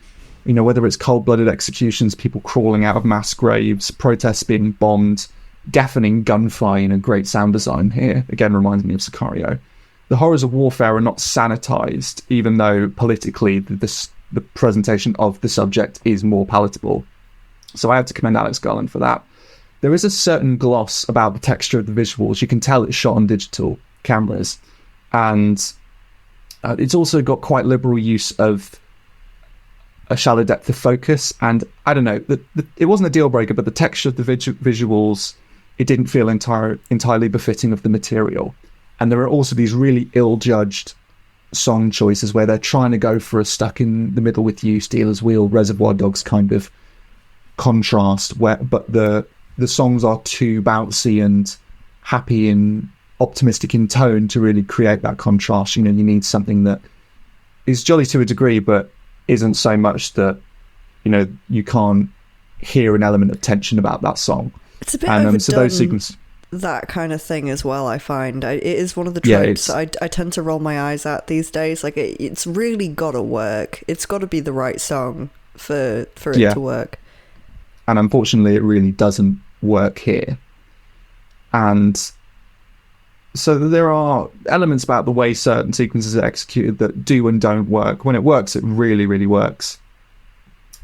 Whether it's cold-blooded executions, people crawling out of mass graves, protests being bombed, deafening gunfire, great sound design here. Again, reminds me of Sicario. The horrors of warfare are not sanitized, even though politically the presentation of the subject is more palatable. So I have to commend Alex Garland for that. There is a certain gloss about the texture of the visuals. You can tell it's shot on digital cameras. And it's also got quite liberal use of a shallow depth of focus. And I don't know, it wasn't a deal breaker, but the texture of the visuals, it didn't feel entirely befitting of the material. And there are also these really ill-judged song choices where they're trying to go for a stuck in the middle with you, Steelers Wheel, Reservoir Dogs kind of contrast, but the songs are too bouncy and happy and optimistic in tone to really create that contrast. You need something that is jolly to a degree, but isn't so much that you can't hear an element of tension about that song. It's a bit overdone. So those sequences. that kind of thing as well. I find it is one of the Yeah, tropes I tend to roll my eyes at these days. Like it's really got to work. It's got to be the right song for it to work. And unfortunately, it really doesn't work here. And so there are elements about the way certain sequences are executed that do and don't work. When it works, it really, really works.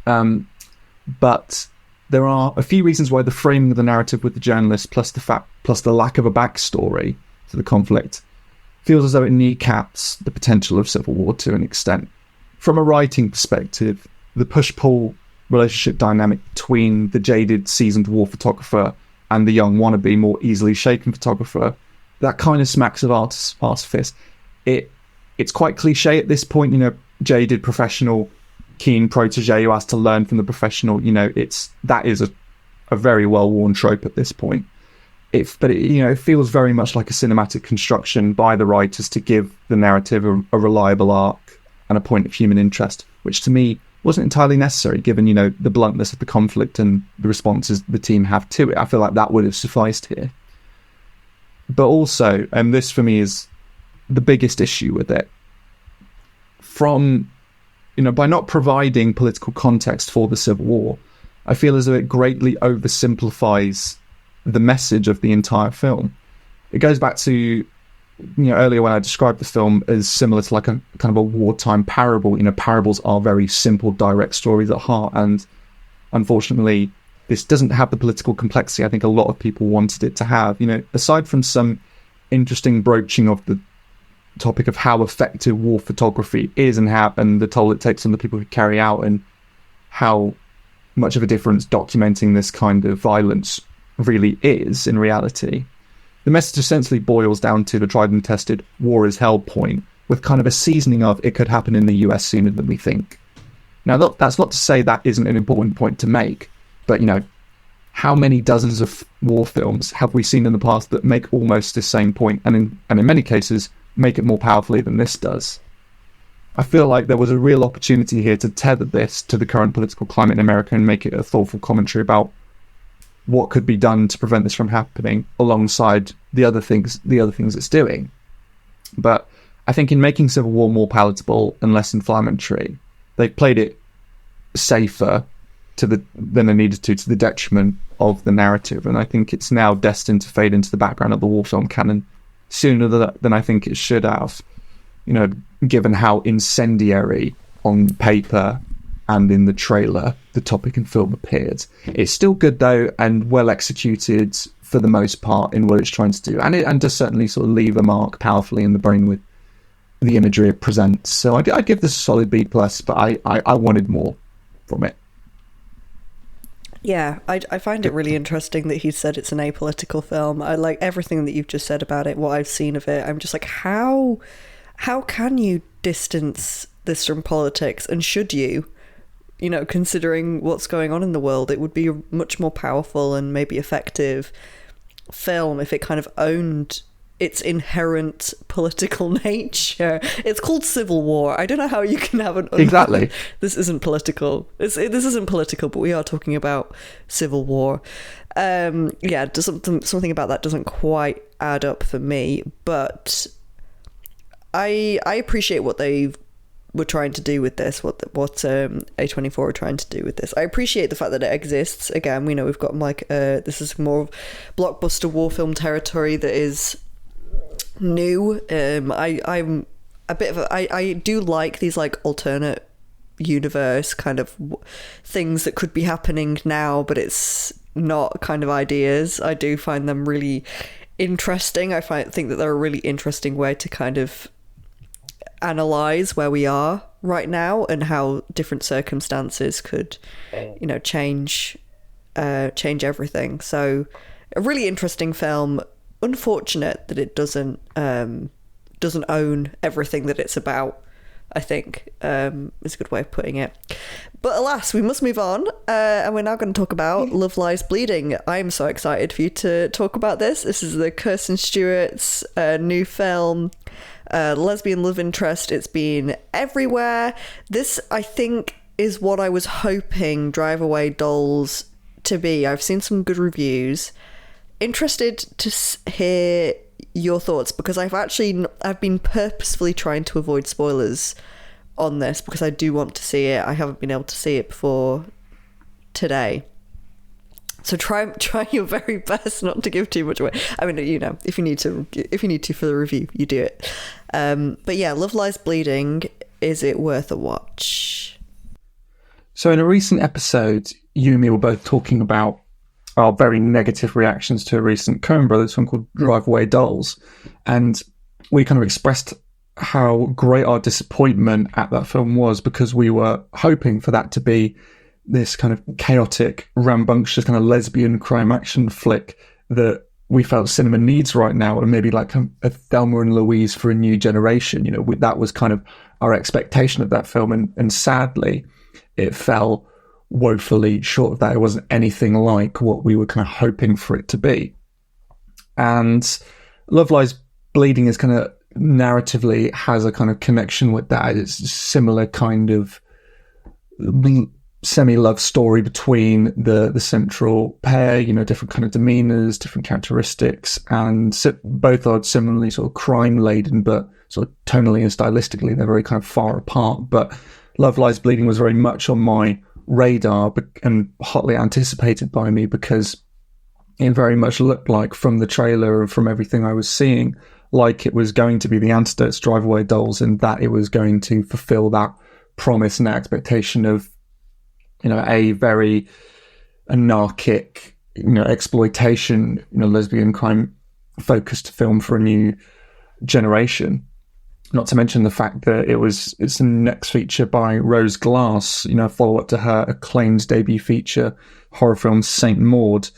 But there are a few reasons why the framing of the narrative with the journalist, plus the lack of a backstory to the conflict, feels as though it kneecaps the potential of civil war to an extent. From a writing perspective, the push-pull relationship dynamic between the jaded, seasoned war photographer and the young wannabe, more easily shaken photographer, that kind of smacks of artifice. It's quite cliche at this point, jaded professional, keen protege who has to learn from the professional. That is a very well-worn trope at this point. It feels very much like a cinematic construction by the writers to give the narrative a reliable arc and a point of human interest, which to me wasn't entirely necessary given, the bluntness of the conflict and the responses the team have to it. I feel like that would have sufficed here. But also, and this for me is the biggest issue with it, by not providing political context for the Civil War, I feel as though it greatly oversimplifies the message of the entire film. It goes back to, earlier when I described the film as similar to like a kind of a wartime parable. Parables are very simple, direct stories at heart, and unfortunately, this doesn't have the political complexity I think a lot of people wanted it to have. Aside from some interesting broaching of the topic of how effective war photography is and the toll it takes on the people who carry out, and how much of a difference documenting this kind of violence really is in reality, the message essentially boils down to the tried and tested war is hell point, with kind of a seasoning of it could happen in the US sooner than we think. Now, that's not to say that isn't an important point to make, but how many dozens of war films have we seen in the past that make almost the same point, and in many cases make it more powerfully than this does? I feel like there was a real opportunity here to tether this to the current political climate in America and make it a thoughtful commentary about what could be done to prevent this from happening, alongside the other things it's doing. But I think in making Civil War more palatable and less inflammatory, they've played it safer than they needed to the detriment of the narrative, and I think it's now destined to fade into the background of the war film canon sooner than I think it should have, given how incendiary on paper and in the trailer the topic and film appeared. It's still good though, and well executed for the most part in what it's trying to do, and does certainly sort of leave a mark powerfully in the brain with the imagery it presents. So I'd give this a solid B+, but I wanted more from it. Yeah, I find it really interesting that he said it's an apolitical film. I like everything that you've just said about it, what I've seen of it. I'm just like, how can you distance this from politics? And should you? Considering what's going on in the world, it would be a much more powerful and maybe effective film if it kind of owned its inherent political nature. It's called Civil War. I don't know how you can have an... Exactly. This isn't political. This isn't political, but we are talking about Civil War. Something about that doesn't quite add up for me, but I appreciate what they were trying to do with this, what A24 are trying to do with this. I appreciate the fact that it exists. Again, we know we've got this is more blockbuster war film territory that is new. I'm a bit of I do like these like alternate universe kind of things that could be happening now, but it's not kind of ideas. I do find them really interesting. Think that they're a really interesting way to kind of analyze where we are right now and how different circumstances could, change everything. So a really interesting film. Unfortunate that it doesn't own everything that it's about, I think, is a good way of putting it. But alas, we must move on, and we're now going to talk about Love Lies Bleeding. I'm so excited for you to talk about this. This is the Kirsten Stewart's new film, lesbian love interest. It's been everywhere. This, I think, is what I was hoping Drive Away Dolls to be. I've seen some good reviews. interested to hear your thoughts, because I've been purposefully trying to avoid spoilers on this because I do want to see it. I haven't been able to see it before today. So try your very best not to give too much away. I mean, you know, if you need to for the review, you do it. But yeah, Love Lies Bleeding, is it worth a watch? So in a recent episode, you and me were both talking about our very negative reactions to a recent Coen Brothers film called Drive-Away Dolls. And we kind of expressed how great our disappointment at that film was, because we were hoping for that to be this kind of chaotic, rambunctious kind of lesbian crime action flick that we felt cinema needs right now, or maybe like a Thelma and Louise for a new generation. You know, that was kind of our expectation of that film, and sadly, it fell woefully short of that. It wasn't anything like what we were kind of hoping for it to be. And Love Lies Bleeding is kind of narratively has a kind of connection with that. It's a similar kind of semi-love story between the central pair, you know, different kind of demeanors, different characteristics, and both are similarly sort of crime-laden, but sort of tonally and stylistically they're very kind of far apart. But Love Lies Bleeding was very much on my radar and hotly anticipated by me, because it very much looked like, from the trailer and from everything I was seeing, like it was going to be the antidote to Drive-Away Dolls, and that it was going to fulfill that promise and that expectation of, you know, a very anarchic, you know, exploitation, you know, lesbian crime focused film for a new generation. Not to mention the fact that it's the next feature by Rose Glass, you know, follow up to her acclaimed debut feature horror film Saint Maud,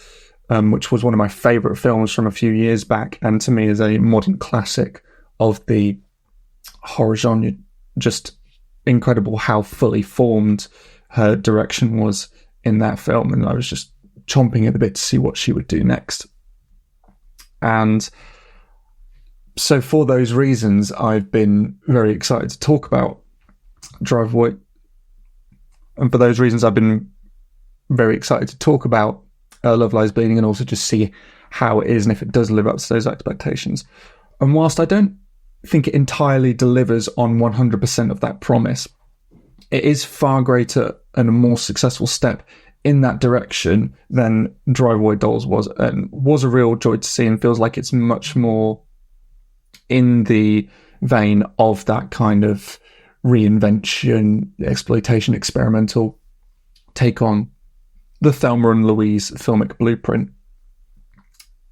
which was one of my favourite films from a few years back, and to me is a modern classic of the horror genre. Just incredible how fully formed her direction was in that film, and I was just chomping at the bit to see what she would do next. And so for those reasons, I've been very excited to talk about Drive-Away. And for those reasons, I've been very excited to talk about Love Lies Bleeding, and also just see how it is and if it does live up to those expectations. And whilst I don't think it entirely delivers on 100% of that promise, it is far greater and a more successful step in that direction than Drive-Away Dolls was, and was a real joy to see, and feels like it's much more in the vein of that kind of reinvention, exploitation, experimental take on the Thelma and Louise filmic blueprint.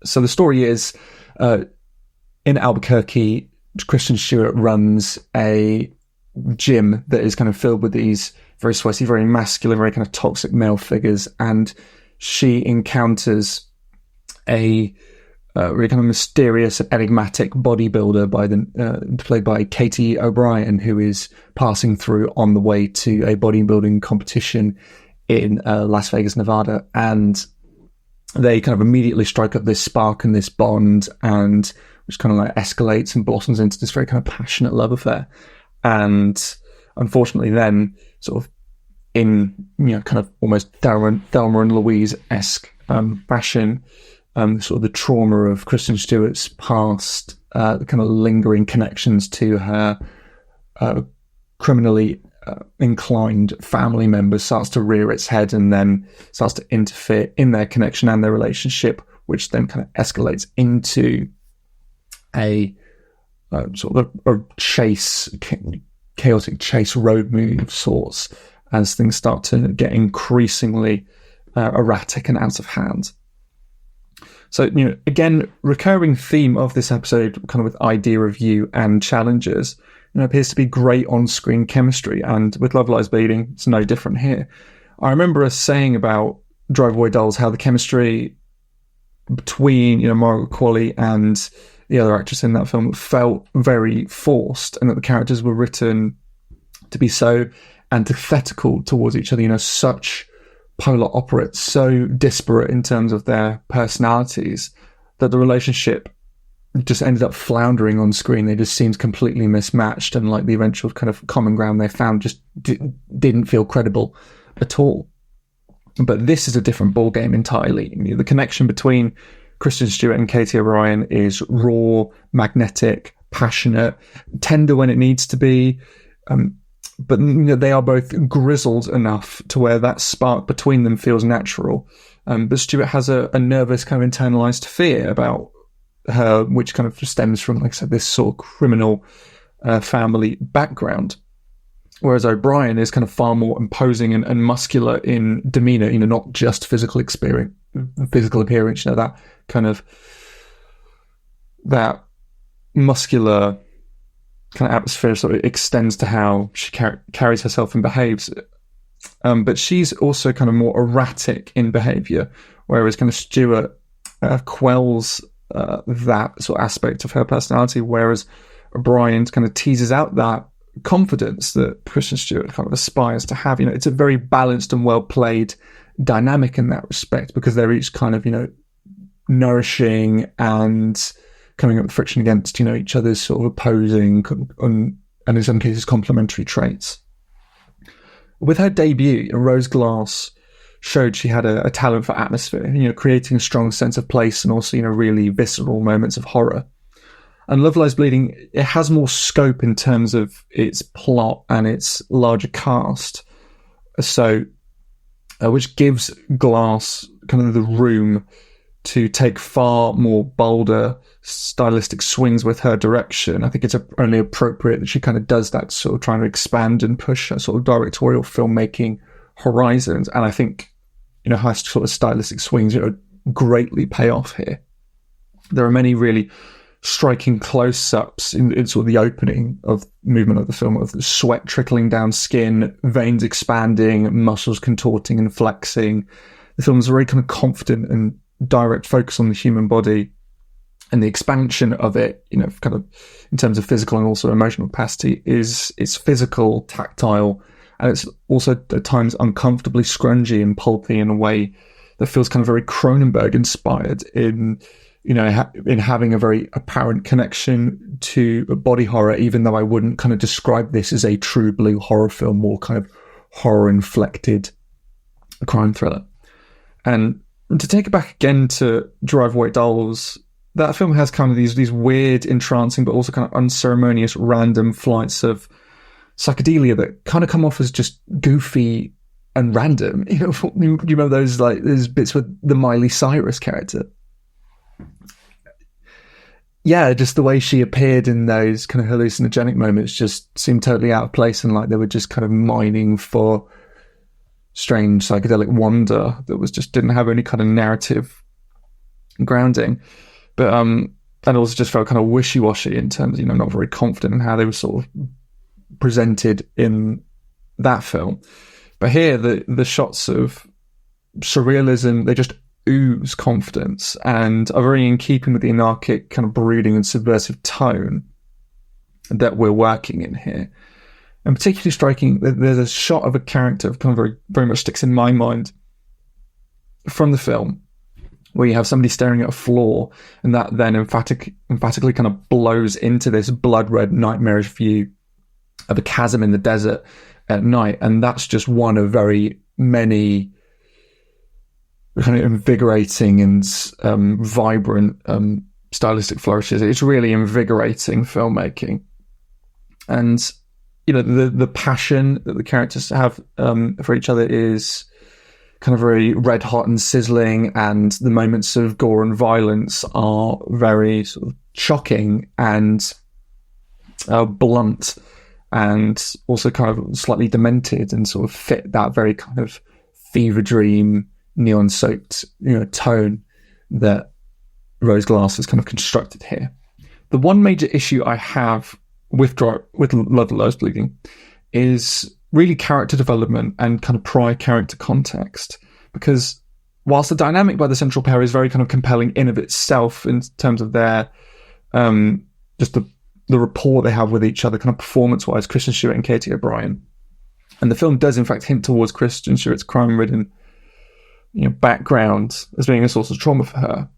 So the story is, in Albuquerque, Kristen Stewart runs a gym that is kind of filled with these very sweaty, very masculine, very kind of toxic male figures, and she encounters a really kind of mysterious and enigmatic bodybuilder played by Katie O'Brien, who is passing through on the way to a bodybuilding competition in Las Vegas, Nevada, and they kind of immediately strike up this spark and this bond, and which kind of like escalates and blossoms into this very kind of passionate love affair. And unfortunately then, sort of in, you know, kind of almost Thelma and Louise-esque fashion, sort of the trauma of Kristen Stewart's past, the kind of lingering connections to her criminally inclined family members starts to rear its head, and then starts to interfere in their connection and their relationship, which then kind of escalates into a sort of a chase, chaotic chase road movie of sorts, as things start to get increasingly erratic and out of hand. So, you know, again, recurring theme of this episode, kind of with idea review and challenges, you know, appears to be great on-screen chemistry, and with Love Lies Bleeding, it's no different here. I remember us saying about Drive-Away Dolls how the chemistry between, you know, Margaret Qualley and the other actress in that film felt very forced, and that the characters were written to be so antithetical towards each other, you know, such polar opposites, so disparate in terms of their personalities, that the relationship just ended up floundering on screen. They just seemed completely mismatched, and like the eventual kind of common ground they found just didn't feel credible at all. But this is a different ballgame entirely. You know, the connection between Kristen Stewart and Katie O'Brien is raw, magnetic, passionate, tender when it needs to be. But they are both grizzled enough to where that spark between them feels natural. But Stewart has a nervous kind of internalized fear about her, which kind of stems from, like I said, this sort of criminal family background. Whereas O'Brien is kind of far more imposing and muscular in demeanor, not just physical appearance, that kind of, that muscular kind of atmosphere sort of extends to how she carries herself and behaves. But she's also kind of more erratic in behavior, whereas kind of Stewart quells that sort of aspect of her personality, whereas O'Brien kind of teases out that confidence that Kristen Stewart kind of aspires to have. It's a very balanced and well played dynamic in that respect, because they're each kind of, nourishing and coming up with friction against, each other's sort of opposing and in some cases complementary traits. With her debut, Rose Glass showed she had a talent for atmosphere, creating a strong sense of place and also, really visceral moments of horror. And Love Lies Bleeding, it has more scope in terms of its plot and its larger cast. So, which gives Glass kind of the room to take far more bolder stylistic swings with her direction. I think it's only appropriate that she kind of does that, sort of trying to expand and push her sort of directorial filmmaking horizons. And I think, her sort of stylistic swings, greatly pay off here. There are many really striking close-ups in sort of the opening of movement of the film, of the sweat trickling down skin, veins expanding, muscles contorting and flexing. The film's very kind of confident and direct focus on the human body, and the expansion of it, kind of in terms of physical and also emotional capacity, is it's physical, tactile, and it's also at times uncomfortably scrungy and pulpy in a way that feels kind of very Cronenberg inspired in having a very apparent connection to body horror, even though I wouldn't kind of describe this as a true blue horror film, more kind of horror inflected crime thriller. And to take it back again to Drive White Dolls, that film has kind of these weird, entrancing, but also kind of unceremonious, random flights of psychedelia that kind of come off as just goofy and random. You remember those bits with the Miley Cyrus character? Yeah, just the way she appeared in those kind of hallucinogenic moments just seemed totally out of place, and like they were just kind of mining for strange psychedelic wonder that didn't have any kind of narrative grounding. But and also just felt kind of wishy-washy in terms, not very confident in how they were sort of presented in that film. But here, the shots of surrealism, they just ooze confidence and are very in keeping with the anarchic kind of brooding and subversive tone that we're working in here. And particularly striking, there's a shot of a character kind of very, very much sticks in my mind from the film, where you have somebody staring at a floor, and that then emphatically kind of blows into this blood red nightmarish view of a chasm in the desert at night. And that's just one of very many kind of invigorating and vibrant stylistic flourishes. It's really invigorating filmmaking. And the passion that the characters have for each other is kind of very red hot and sizzling, and the moments of gore and violence are very sort of shocking and blunt, and also kind of slightly demented, and sort of fit that very kind of fever dream, neon soaked tone that Rose Glass has kind of constructed here. The one major issue I have with Love Lies Bleeding is really character development and kind of prior character context, because whilst the dynamic by the central pair is very kind of compelling in of itself in terms of their just the rapport they have with each other kind of performance-wise, Kristen Stewart and Katie O'Brien, and the film does in fact hint towards Kristen Stewart's crime-ridden background as being a source of trauma for her.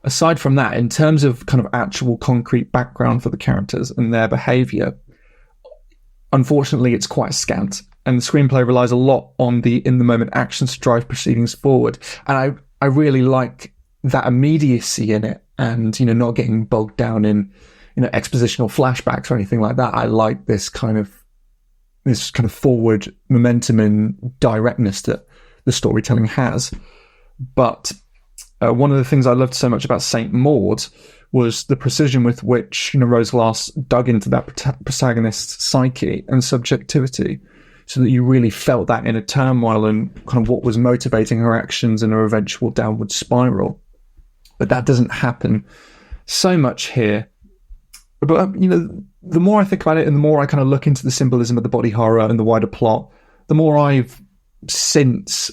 Aside from that, in terms of kind of actual concrete background for the characters and their behaviour, unfortunately, it's quite scant, and the screenplay relies a lot on the in-the-moment actions to drive proceedings forward. And I really like that immediacy in it, and, you know, not getting bogged down in, you know, expositional flashbacks or anything like that. I like this kind of forward momentum and directness that the storytelling has. But one of the things I loved so much about Saint Maud was the precision with which, you know, Rose Glass dug into that protagonist's psyche and subjectivity, so that you really felt that inner turmoil and kind of what was motivating her actions and her eventual downward spiral. But that doesn't happen so much here. But, you know, the more I think about it and the more I kind of look into the symbolism of the body horror and the wider plot, the more I've, since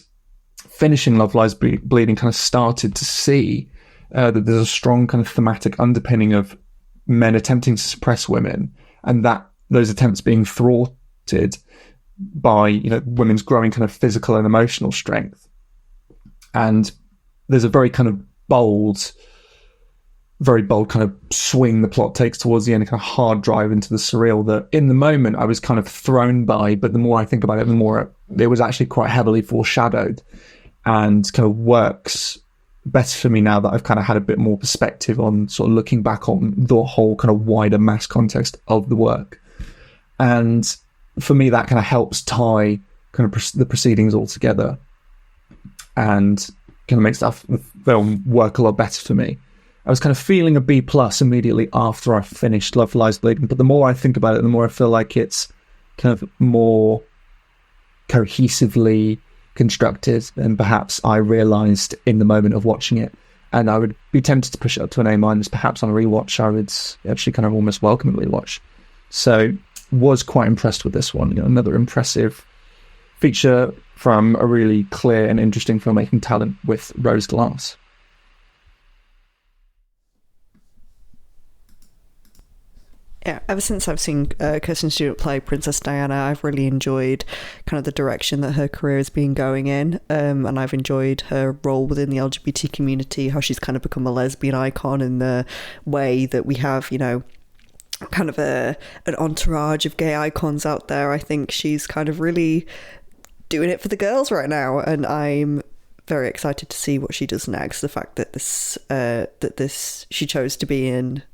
finishing Love Lies Bleeding, kind of started to see that there's a strong kind of thematic underpinning of men attempting to suppress women, and that those attempts being thwarted by, you know, women's growing kind of physical and emotional strength. And there's a very bold kind of swing the plot takes towards the end, a kind of hard drive into the surreal that in the moment I was kind of thrown by, but the more I think about it, the more it was actually quite heavily foreshadowed and kind of works better for me now that I've kind of had a bit more perspective on sort of looking back on the whole kind of wider mass context of the work. And for me, that kind of helps tie kind of the proceedings all together and kind of makes the film work a lot better for me. I was kind of feeling a B+ immediately after I finished Love Lies Bleeding, but the more I think about it, the more I feel like it's kind of more cohesively constructed than perhaps I realised in the moment of watching it. And I would be tempted to push it up to an A-. Perhaps on a rewatch I would actually kind of almost welcome a rewatch. So was quite impressed with this one. You know, another impressive feature from a really clear and interesting filmmaking talent with Rose Glass. Yeah, ever since I've seen Kirsten Stewart play Princess Diana, I've really enjoyed kind of the direction that her career has been going in, and I've enjoyed her role within the LGBT community, how she's kind of become a lesbian icon in the way that we have, you know, kind of an entourage of gay icons out there. I think she's kind of really doing it for the girls right now, and I'm very excited to see what she does next. The fact that she chose to be in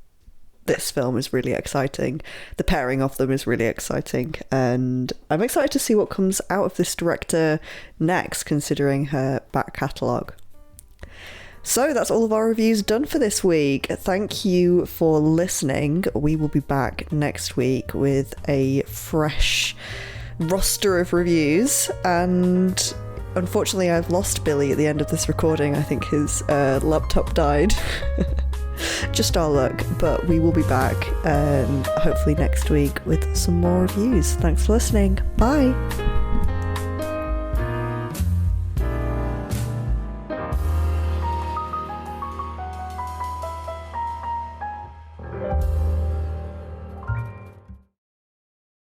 this film is really exciting. The pairing of them is really exciting, and I'm excited to see what comes out of this director next, considering her back catalogue. So that's all of our reviews done for this week. Thank you for listening. We will be back next week with a fresh roster of reviews, and unfortunately I've lost Billy at the end of this recording. I think his laptop died. Just our luck, but we will be back hopefully next week with some more reviews. Thanks for listening. Bye.